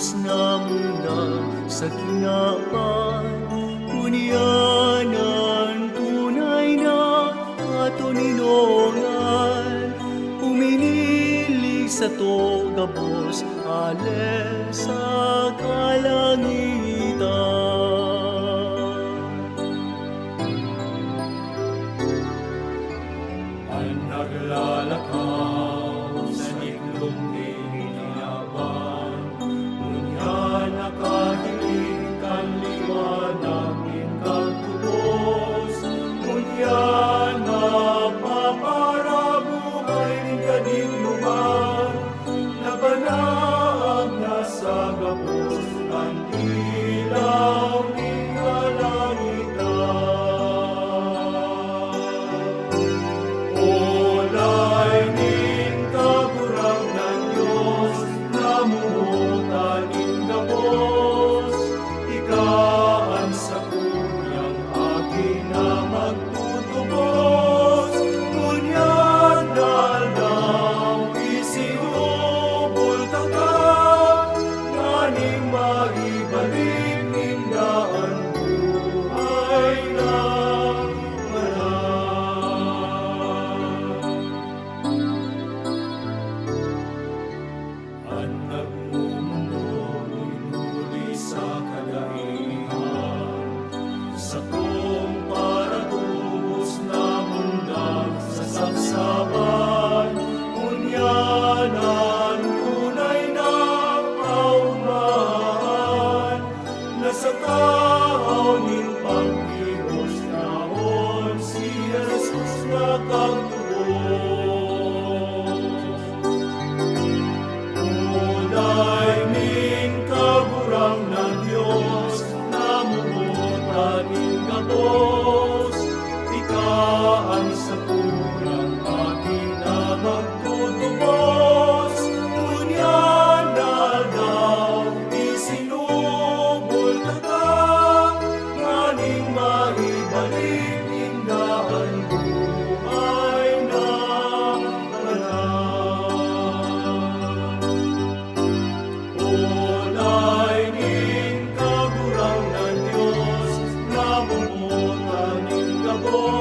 Diyos na muna sa kinapan, unyanan tunay na katuninongan, uminili sa to gabos, ale sa kalangitan. Ang naglalakaw sa iklong inilaban, unya nakahiling kanliwanag kagtubos, unya napaparabuhay ng kadigluman, nabanaag na sa gapos ang ilaw ng kalangitan. Olay ning kagurang ng Diyos, namuhutan ning gabos, ikaan sa kunyang aking na magtutubos, kunyan daldaw isinubol taka, nganing maibalik ning daan buhay na ang nagmumundo nuli sa kadaihan, sa kong paratubos na mundag sa sabsaban, unyanan tunay na kaumahan, nasa tao ning pagkihos naon si Jesus na kagtubos. Ulay ning kagurang ng Diyos, namumutan ning gabos, ikaan sa kurang aking na magtutubos, unyan daldaw isinubol taka, nganing maibalik ning daan buhay na olay ning kagurang ng Diyos, namumutan ning gabos,